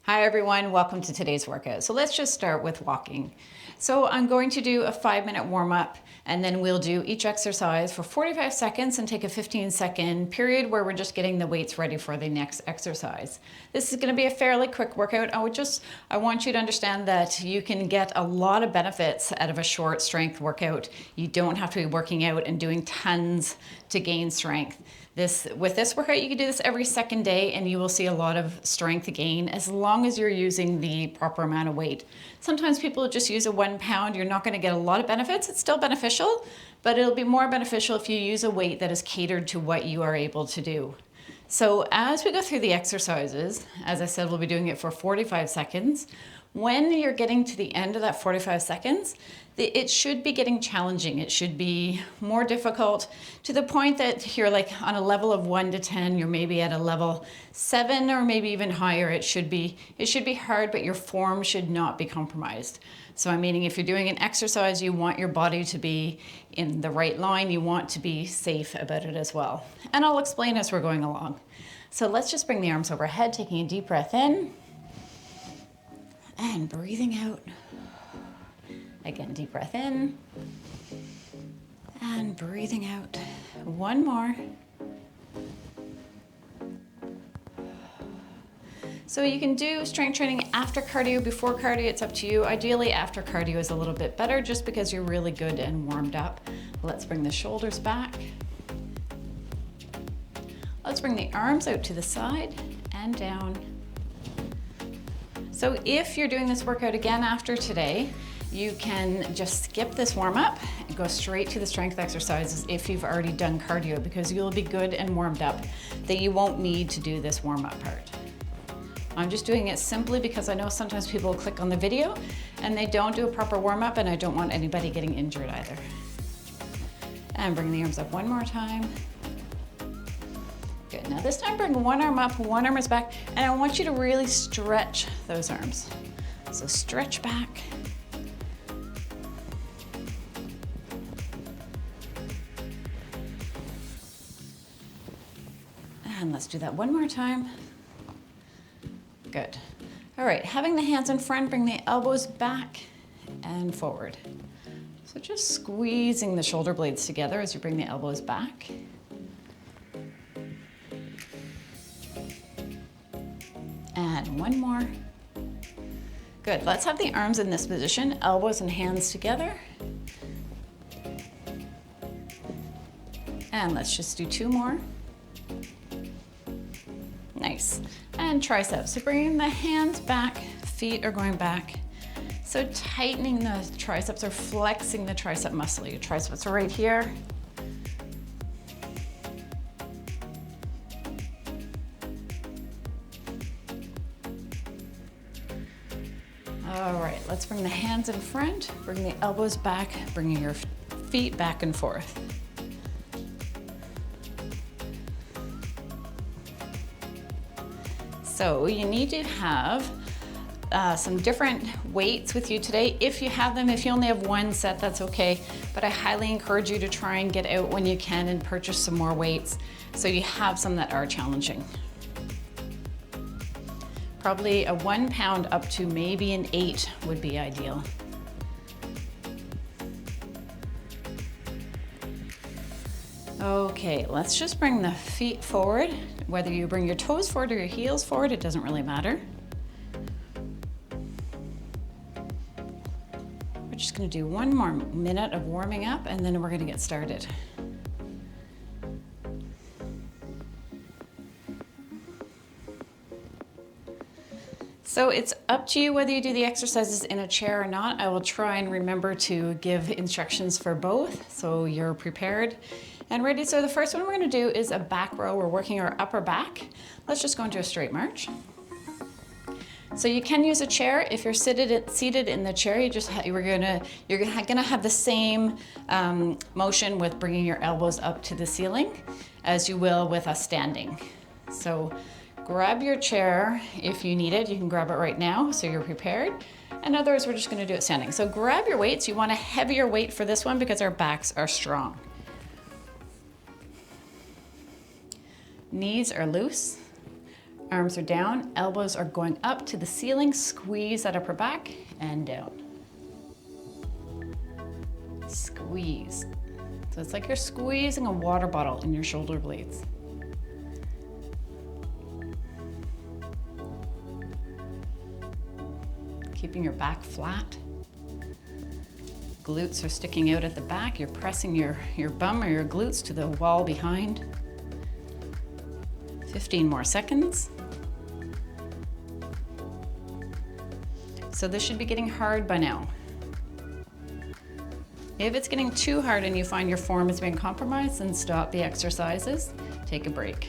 Hi everyone, welcome to today's workout. So let's just start with walking. So I'm going to do a 5-minute warm up and then we'll do each exercise for 45 seconds and take a 15-second period where we're just getting the weights ready for the next exercise. This is going to be a fairly quick workout. I want you to understand that you can get a lot of benefits out of a short strength workout. You don't have to be working out and doing tons to gain strength. With this workout, you can do this every second day and you will see a lot of strength gain as long as you're using the proper amount of weight. Sometimes people just use a 1 pound. You're not going to get a lot of benefits. It's still beneficial, but it'll be more beneficial if you use a weight that is catered to what you are able to do. So as we go through the exercises, as I said, we'll be doing it for 45 seconds. When you're getting to the end of that 45 seconds, it should be getting challenging. It should be more difficult to the point that you're like on a level of 1 to 10, you're maybe at a level 7 or maybe even higher. It should be hard, but your form should not be compromised. So I'm meaning if you're doing an exercise, you want your body to be in the right line. You want to be safe about it as well. And I'll explain as we're going along. So let's just bring the arms overhead, taking a deep breath in and breathing out. Again, deep breath in and breathing out. One more. So you can do strength training after cardio, before cardio, it's up to you. Ideally, after cardio is a little bit better just because you're really good and warmed up. Let's bring the shoulders back. Let's bring the arms out to the side and down. So if you're doing this workout again after today, you can just skip this warm up and go straight to the strength exercises if you've already done cardio, because you'll be good and warmed up that you won't need to do this warm up part. I'm just doing it simply because I know sometimes people click on the video and they don't do a proper warm up, and I don't want anybody getting injured either. And bring the arms up one more time. Good, now this time bring one arm up, one arm is back, and I want you to really stretch those arms. So stretch back. And let's do that one more time. Good. All right, having the hands in front, bring the elbows back and forward. So just squeezing the shoulder blades together as you bring the elbows back. And one more. Good, let's have the arms in this position, elbows and hands together. And let's just do 2 more. Nice. And triceps. So bringing the hands back, feet are going back. So tightening the triceps or flexing the tricep muscle. Your triceps are right here. All right, let's bring the hands in front, bring the elbows back, bringing your feet back and forth. So you need to have some different weights with you today. If you have them, if you only have one set, that's okay. But I highly encourage you to try and get out when you can and purchase some more weights so you have some that are challenging. Probably a 1 pound up to maybe an 8 would be ideal. Okay, let's just bring the feet forward. Whether you bring your toes forward or your heels forward, it doesn't really matter. We're just gonna do 1 more minute of warming up and then we're gonna get started. So it's up to you whether you do the exercises in a chair or not. I will try and remember to give instructions for both so you're prepared and ready. So the first one we're gonna do is a back row. We're working our upper back. Let's just go into a straight march. So you can use a chair. If you're seated in the chair, you're gonna have the same motion with bringing your elbows up to the ceiling as you will with us standing. So grab your chair if you need it. You can grab it right now so you're prepared. And others, we're just gonna do it standing. So grab your weights. You want a heavier weight for this one because our backs are strong. Knees are loose. Arms are down, elbows are going up to the ceiling, squeeze that upper back and down. Squeeze. So it's like you're squeezing a water bottle in your shoulder blades. Keeping your back flat. Glutes are sticking out at the back. You're pressing your bum or your glutes to the wall behind. 15 more seconds. So this should be getting hard by now. If it's getting too hard and you find your form is being compromised, then stop the exercises, take a break.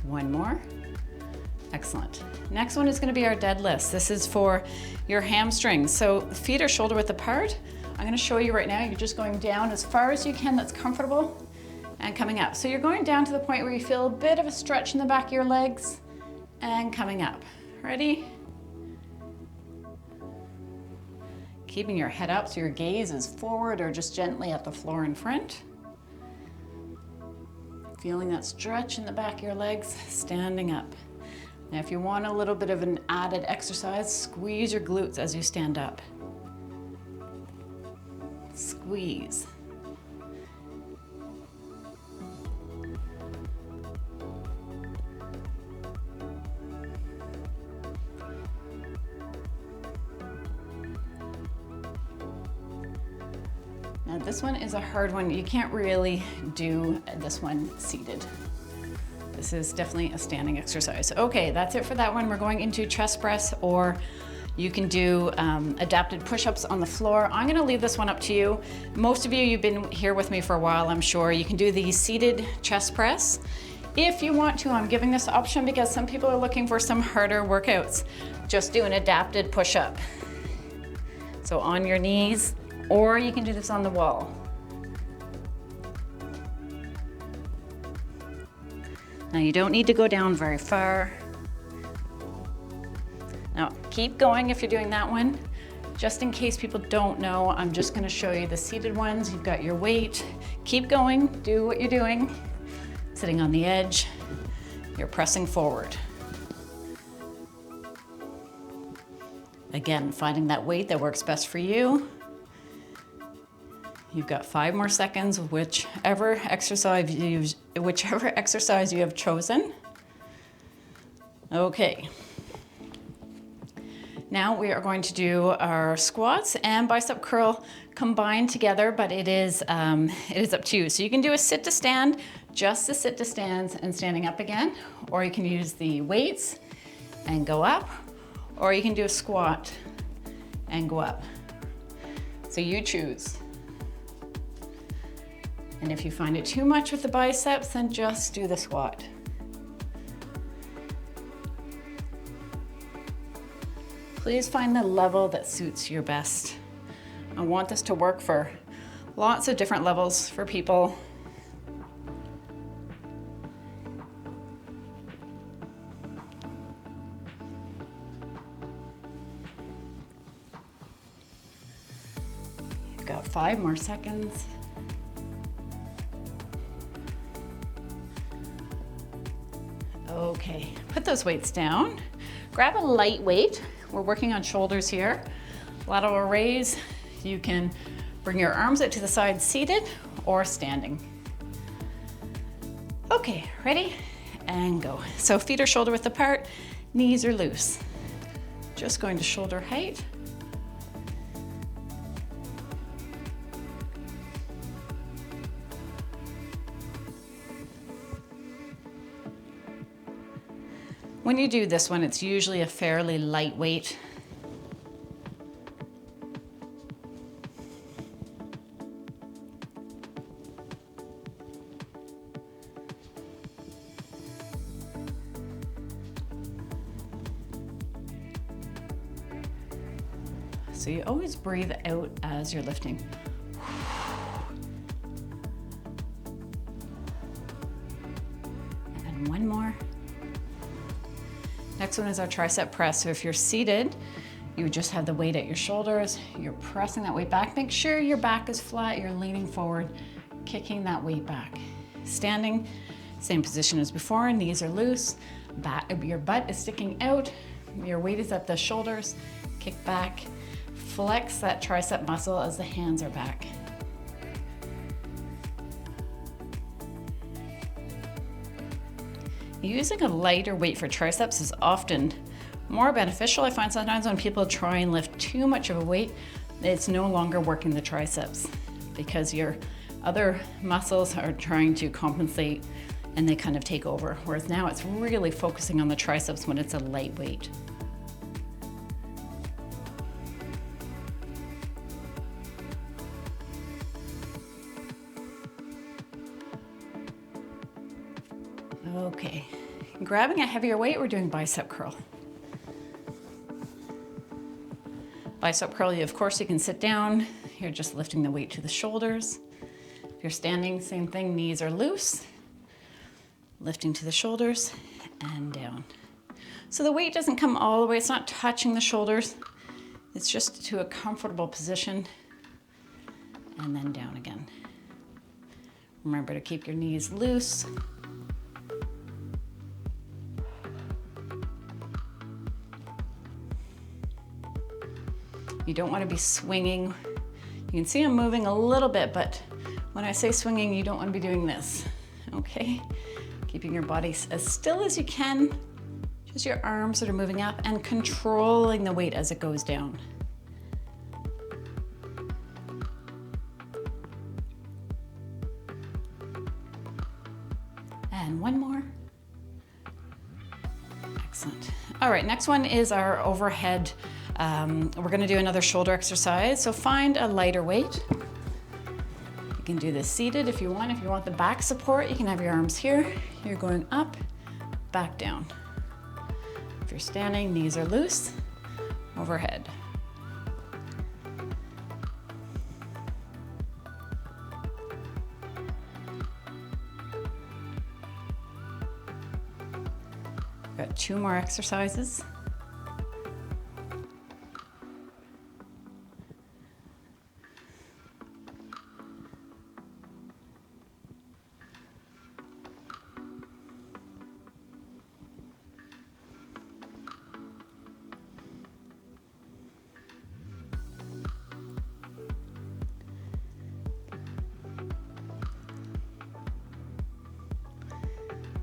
One more. Excellent. Next one is going to be our deadlifts. This is for your hamstrings. So feet are shoulder width apart. I'm going to show you right now. You're just going down as far as you can that's comfortable and coming up. So you're going down to the point where you feel a bit of a stretch in the back of your legs and coming up. Ready? Keeping your head up so your gaze is forward or just gently at the floor in front. Feeling that stretch in the back of your legs, standing up. Now if you want a little bit of an added exercise, squeeze your glutes as you stand up. Squeeze. Now this one is a hard one. You can't really do this one seated. This is definitely a standing exercise. Okay, that's it for that one. We're going into chest press, or you can do adapted push-ups on the floor. I'm gonna leave this one up to you. Most of you, you've been here with me for a while, I'm sure. You can do the seated chest press. If you want to, I'm giving this option because some people are looking for some harder workouts. Just do an adapted push-up. So on your knees, or you can do this on the wall. Now you don't need to go down very far. Now keep going if you're doing that one. Just in case people don't know, I'm just gonna show you the seated ones. You've got your weight. Keep going, do what you're doing. Sitting on the edge, you're pressing forward. Again, finding that weight that works best for you. You've got 5 more seconds of whichever exercise you have chosen. Okay. Now we are going to do our squats and bicep curl combined together, but it is up to you. So you can do a sit to stand, just the sit to stands and standing up again, or you can use the weights and go up, or you can do a squat and go up. So you choose. And if you find it too much with the biceps, then just do the squat. Please find the level that suits you best. I want this to work for lots of different levels for people. You've got 5 more seconds. Okay, put those weights down. Grab a light weight. We're working on shoulders here. Lateral raise. You can bring your arms out to the side seated or standing. Okay, ready? And go. So feet are shoulder width apart, knees are loose. Just going to shoulder height. When you do this one, it's usually a fairly light weight. So you always breathe out as you're lifting. And one more. Next one is our tricep press. So if you're seated, you just have the weight at your shoulders. You're pressing that weight back. Make sure your back is flat. You're leaning forward, kicking that weight back. Standing, same position as before. Knees are loose. your butt is sticking out, your weight is at the shoulders, kick back, flex that tricep muscle as the hands are back. Using a lighter weight for triceps is often more beneficial. I find sometimes when people try and lift too much of a weight, it's no longer working the triceps because your other muscles are trying to compensate and they kind of take over. Whereas now it's really focusing on the triceps when it's a light weight. Okay, grabbing a heavier weight, we're doing bicep curl. Bicep curl, of course, you can sit down. You're just lifting the weight to the shoulders. If you're standing, same thing, knees are loose. Lifting to the shoulders and down. So the weight doesn't come all the way, it's not touching the shoulders. It's just to a comfortable position and then down again. Remember to keep your knees loose. You don't want to be swinging. You can see I'm moving a little bit, but when I say swinging, you don't want to be doing this, okay? Keeping your body as still as you can, just your arms that are moving up and controlling the weight as it goes down. And one more. Excellent. All right, next one is our overhead. We're gonna do another shoulder exercise. So find a lighter weight. You can do this seated if you want. If you want the back support, you can have your arms here. You're going up, back down. If you're standing, knees are loose, overhead. Got 2 more exercises.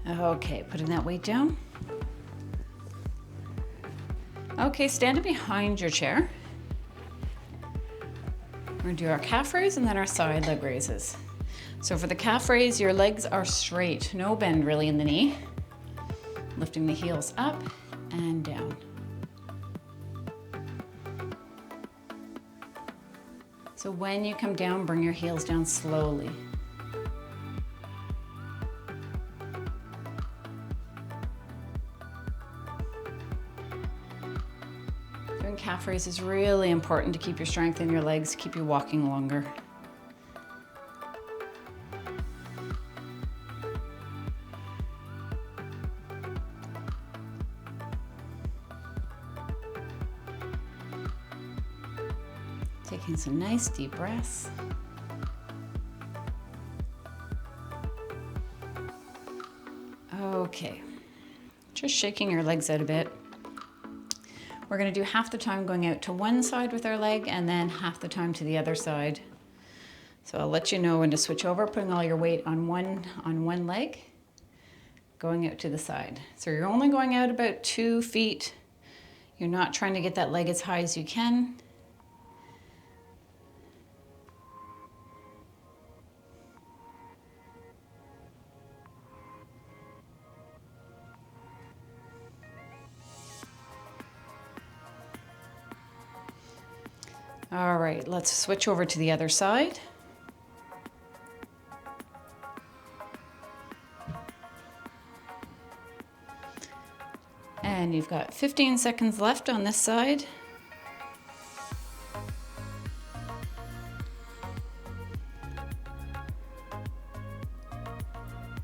Okay, putting that weight down. Okay, standing behind your chair. We're gonna do our calf raise and then our side leg raises. So for the calf raise, your legs are straight, no bend really in the knee. Lifting the heels up and down. So when you come down, bring your heels down slowly. Doing calf raise is really important to keep your strength in your legs, keep you walking longer. Taking some nice deep breaths. Okay, just shaking your legs out a bit. We're going to do half the time going out to one side with our leg and then half the time to the other side. So I'll let you know when to switch over, putting all your weight on one leg, going out to the side. So you're only going out about 2 feet. You're not trying to get that leg as high as you can. All right, let's switch over to the other side. And you've got 15 seconds left on this side.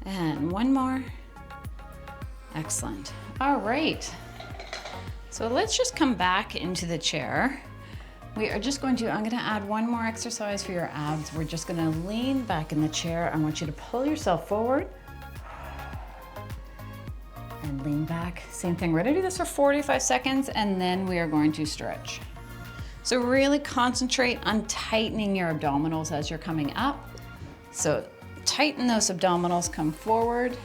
And one more. Excellent. All right. So let's just come back into the chair. We are just I'm going to add one more exercise for your abs. We're just going to lean back in the chair. I want you to pull yourself forward and and lean back. Same thing, we're gonna do this for 45 seconds and then we are going to stretch. So really concentrate on tightening your abdominals as you're coming up. So tighten those abdominals, come forward.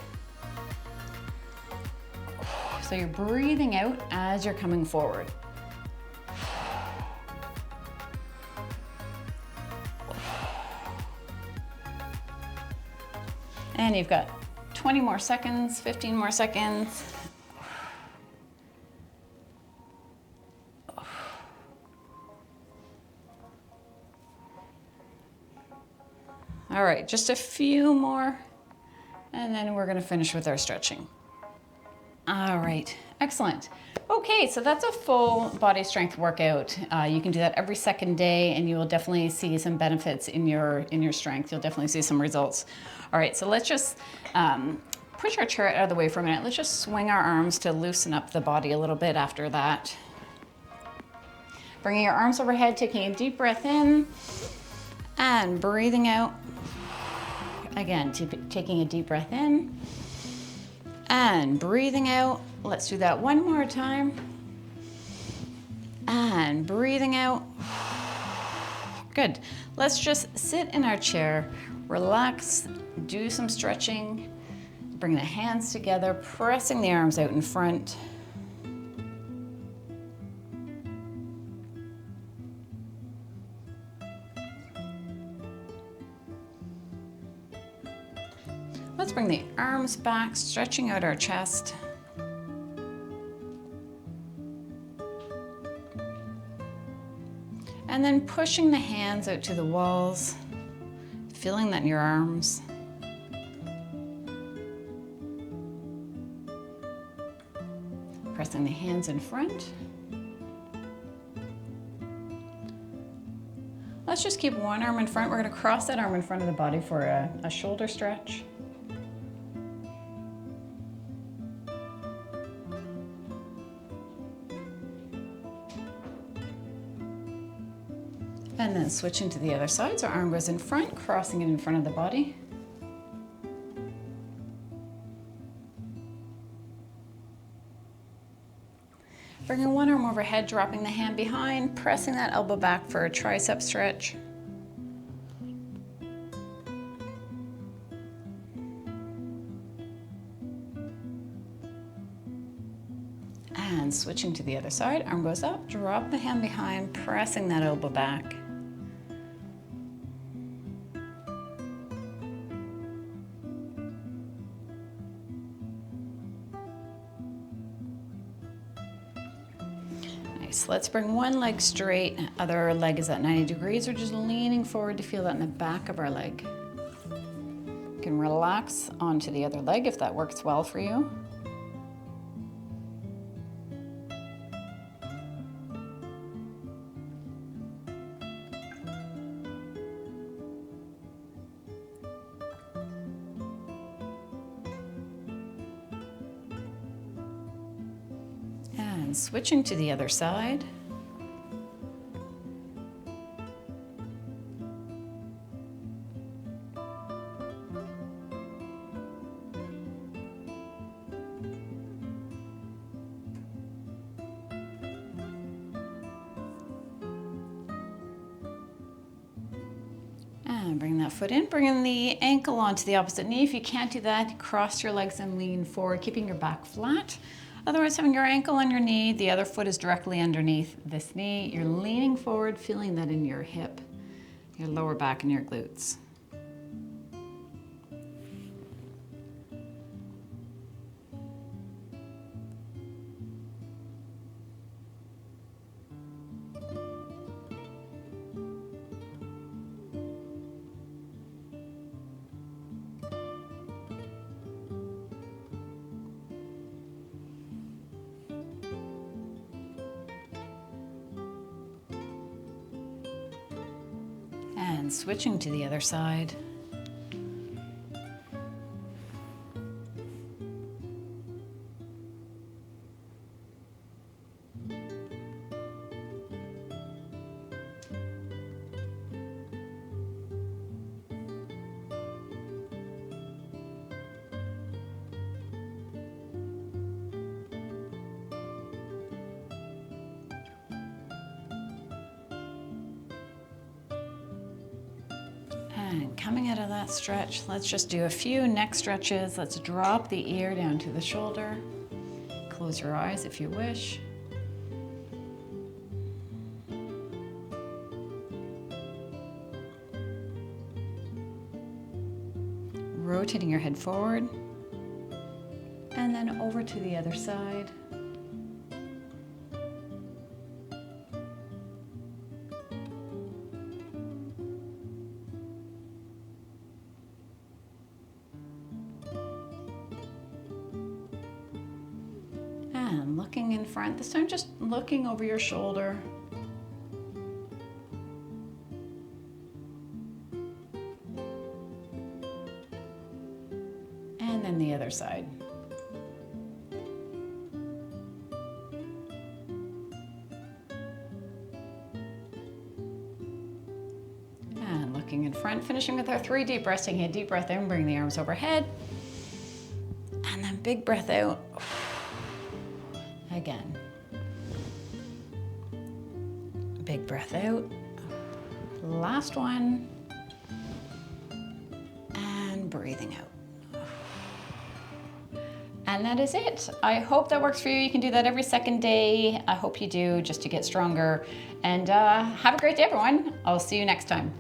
So you're breathing out as you're coming forward. And you've got 20 more seconds, 15 more seconds. All right, just a few more, and then we're gonna finish with our stretching. All right, excellent. Okay, so that's a full body strength workout. You can do that every second day and you will definitely see some benefits in your strength. You'll definitely see some results. All right, so let's just push our chair out of the way for a minute. Let's just swing our arms to loosen up the body a little bit after that. Bringing your arms overhead, taking a deep breath in and breathing out. Again, taking a deep breath in and breathing out. Let's do that one more time. And breathing out. Good. Let's just sit in our chair, relax, do some stretching, bring the hands together, pressing the arms out in front. Let's bring the arms back, stretching out our chest. And then pushing the hands out to the walls, feeling that in your arms. Pressing the hands in front. Let's just keep one arm in front. We're going to cross that arm in front of the body for a shoulder stretch. And then switching to the other side. So arm goes in front, crossing it in front of the body. Bringing one arm overhead, dropping the hand behind, pressing that elbow back for a tricep stretch. And switching to the other side, arm goes up, drop the hand behind, pressing that elbow back. Nice. Let's bring one leg straight, other leg is at 90 degrees. We're just leaning forward to feel that in the back of our leg. You can relax onto the other leg if that works well for you. And switching to the other side. And bring that foot in, bringing the ankle onto the opposite knee. If you can't do that, cross your legs and lean forward, keeping your back flat. Otherwise, having your ankle on your knee, the other foot is directly underneath this knee. You're leaning forward, feeling that in your hip, your lower back and your glutes. And switching to the other side. And coming out of that stretch, let's just do a few neck stretches. Let's drop the ear down to the shoulder. Close your eyes if you wish. Rotating your head forward. And then over to the other side. And looking in front, this time just looking over your shoulder. And then the other side. And looking in front, finishing with our 3 deep breaths. Taking a deep breath in, bring the arms overhead. And then big breath out. Again. Big breath out. Last one. And breathing out. And that is it. I hope that works for you. You can do that every second day. I hope you do, just to get stronger. And have a great day, everyone. I'll see you next time.